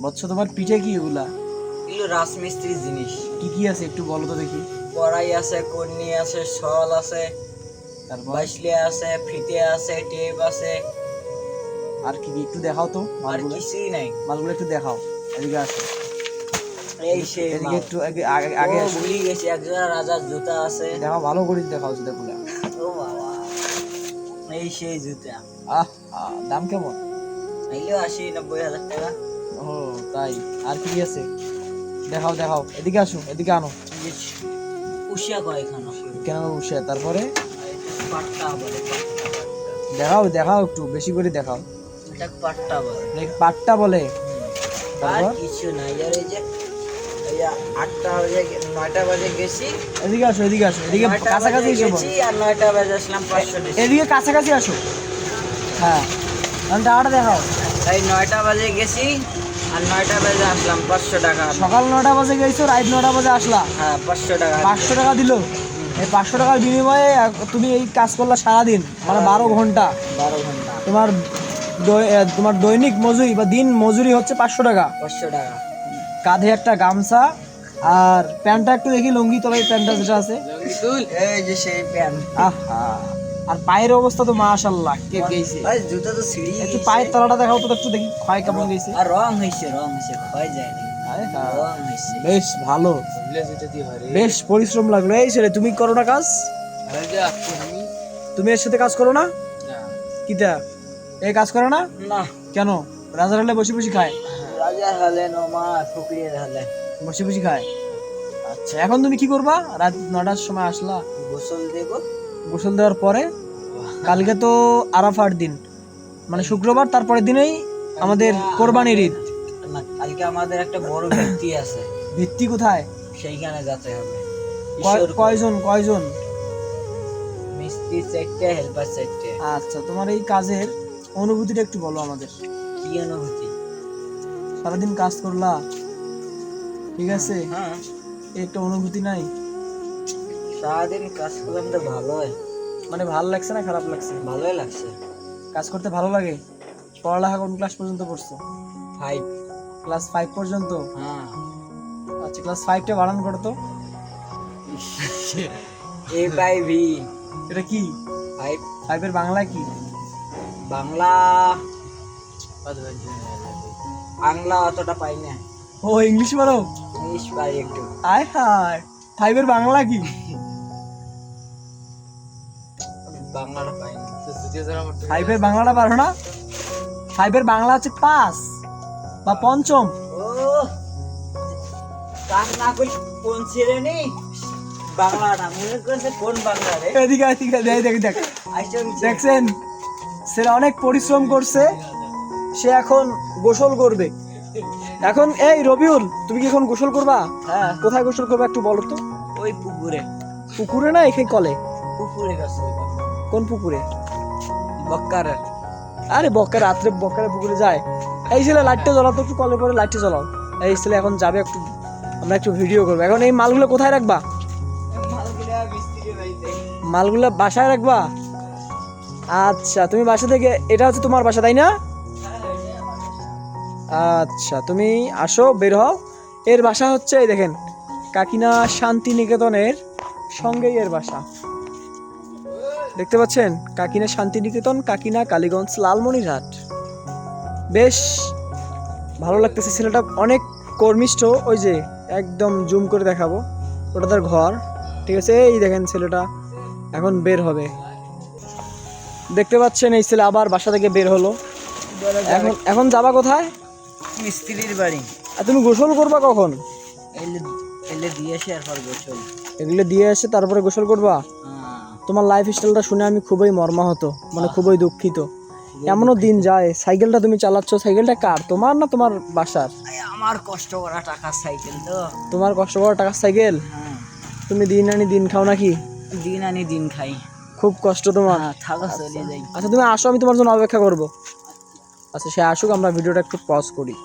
বচ্চ তোমার পিঠে কি এগুলা? এগুলো রাজমিস্ত্রির জিনিস। কি কি আছে একটু বলো তো দেখি। কড়াই আছে, কর্নি আছে, শল আছে, তারপর বাইসলে আছে, ফিতে আছে, টেপ আছে, আর কি কি একটু দেখাও তো আর মালগুলো। কিছুই নাই। মালগুলো একটু দেখাও, এদিকে আসো। এই সেই এদিকে মাল। একটু আগে আগে ও আসো। ভুলি গেছি, একজোড়া রাজার জুতা আছে। দেখাও, ভালো করে দেখাও জুতাগুলা। ও বাবা, এই সেই জুতা। আহ দাম কেমন? এগুলো 80-90 হাজার টাকা। ও তাই, আর কি কি আছে দেখাও দেখাও, এদিকে আসো, এদিকে আনো। উষিয়া কয় এখানে কেন বসে? তারপরে পাট্টা বলে, দেখাও দেখাও, একটু বেশি করে দেখাও। এটা পাট্টা বলে। পাটটা বলে। আর তারপর কিছু নাই। আর এই যে 8টা বাজে 9টা বাজে গেছি, এদিকে আসো, এদিকে আসো, এদিকে 9টা কাছাকাছি বাজে এসো। গেছি আর 9টা বাজে আসলাম 500 টাকা। এদিকে কাছাকাছি আসো। হ্যাঁ, কারণ টাকাটা দেখাও। এই 9টা বাজে গেছি আর 9টা বাজে আসলাম 500 টাকা। সকাল 9টা বাজে গেছো, রাত 9টা বাজে আসলা। হ্যাঁ, 500 টাকা। 500 টাকা দিল। এই 500 টাকার বিনিময়ে তুমি এই কাজ করলা সারাদিন, মানে 12 ঘন্টা। 12 ঘন্টা। তোমার দৈনিক মজুরি বা দিন মজুরি হচ্ছে 500 টাকা। 500 টাকা। কাঁধে একটা গামছা, আর প্যান্টটা একটু দেখি, লুঙ্গি তলায় প্যান্টটা যেটা আছে। এই যে সেই প্যান্ট। আহা, আর পায়ের অবস্থা তো মাশাআল্লাহ, কে গেছে। ভাই জুতা তো ছিঁড়ি একটু গেছে। পায়ের তলাটা দেখাও তো একটু দেখি, ক্ষয় কেমন গেছে। আর রং হইছে, ক্ষয় যায় না। আয় হ্যাঁ, রং হইছে। বেশ ভালো, বেশ পরিশ্রম লাগলো। এই ছেলে, তুমি করো না কাজ? তুমি এর সাথে কাজ করো না? কিটা এই কাজ করে না না। কেন? রাজার হলে বসে বসে খায়, রাজার হলে নোমা ফকিরের হলে বসে বসে খায়। আচ্ছা, এখন তুমি কি করবা? রাত 9টার সময় আসলা, গোসল দেব। গোসল দেওয়ার পরে কালকে তো আরাফার দিন, মানে শুক্রবার, তারপরের দিনেই আমাদের কোরবানির ঈদ। না, কালকে আমাদের একটা বড় ভিত্তি আছে, ভিত্তি কোথায়? সেইখানে যেতে হবে। কয়জন কয়জন? মিস্ত্রি 4টে, হেল্পার 4টে। আচ্ছা, তোমার এই কাজের অনুভূতিটা একটু বলো আমাদের। কি অনুভূতি? সারাদিন কাজ করলা, ঠিক আছে, হ্যাঁ, এই একটা অনুভূতি নাই? সারাদিন কাজ করলাম তো ভালোই। মানে ভালো লাগছে না খারাপ লাগছে? ভালোই লাগছে। কাজ করতে ভালো লাগে। পড়ালেখা কোন ক্লাস পর্যন্ত পড়ছো? 5। ক্লাস 5 পর্যন্ত? হ্যাঁ। আচ্ছা, ক্লাস 5টা বানান করো তো। A by V। এটা কি? 5। 5 এর বাংলা কি? বাংলা বাংলা অতটা পাই না। ও, ইংলিশ পারো? ইংলিশ পাই একটু। আয় হায়, 5 এর বাংলা কি? বাংলাটা পাই না। 5 এর বাংলাটা পারো না? 5 এর বাংলা হচ্ছে 5 বা পঞ্চম। ও, কাজ না করি কোন শ্রেণী? বাংলাটা মনে করছে কোন বাংলা রে? এদিকে এদিকে দেখ দেখ, আইসো দেখছেন, সে অনেক পরিশ্রম করছে, সে এখন গোসল করবে। এখন এই রবিউল, তুমি কি এখন গোসল করবা? হ্যাঁ, কোথায় গোসল করবা একটু বলো তো। ওই পুকুরে। পুকুরে না এখানে কলে? পুকুরে গেছে। কোন পুকুরে? বক্কারের। আরে বক্কা, রাত্রে বক্কারে পুকুরে যায়? এই ছেলে লাইটটা জ্বলাও তো একটু, কলে পরে লাইটটা জ্বলাও। এই ছেলে এখন যাবে একটু, আমরা একটু ভিডিও করবো। এখন এই মালগুলো কোথায় রাখবা? মালগুলা মিস্ত্রি বাড়িতে। মালগুলো বাসায় রাখবা? আচ্ছা, তুমি বাসা থেকে, এটা হচ্ছে তোমার বাসা তাই না? আচ্ছা, তুমি আসো, বের হও। এর বাসা হচ্ছে এই দেখেন, কাকিনা শান্তিনিকেতনের সঙ্গেই এর বাসা। দেখতে পাচ্ছেন, কাকিনা শান্তিনিকেতন, কাকিনা কালীগঞ্জ, লালমনিরহাট। বেশ ভালো লাগতেছে, ছেলেটা অনেক কর্মিষ্ঠ। ওই যে একদম জুম করে দেখাবো, ওটা তার ঘর, ঠিক আছে। এই দেখেন ছেলেটা এখন বের হবে, দেখতে পাচ্ছেন। এই ছেলে আবার বাসা থেকে বের হলো। এখন এখন যাবা কোথায়? মিস্ত্রির বাড়ি। আর তুমি গোসল করবা কখন? এলে দিয়ে এসে এরপর গোসল। এগুলো দিয়ে এসে তারপরে গোসল করবা? তোমার লাইফ স্টাইলটা শুনে আমি খুবই মর্মাহত, মানে খুবই দুঃখিত। এমনও দিন যায়, সাইকেলটা তুমি চালাচ্ছ, সাইকেলটা কার, তোমার না তোমার বাসার? আমার কষ্ট করা টাকার সাইকেল তো। তোমার কষ্ট করা টাকার সাইকেল? হ্যাঁ, তুমি দিন আনি দিন খাও নাকি? দিন আনি দিন খাই। খুব কষ্ট তোমার। থাকা চলে যাই। আচ্ছা, তুমি আসো, আমি তোমার জন্য অপেক্ষা করবো। আচ্ছা, সে আসুক, আমরা ভিডিওটা একটু পজ করি।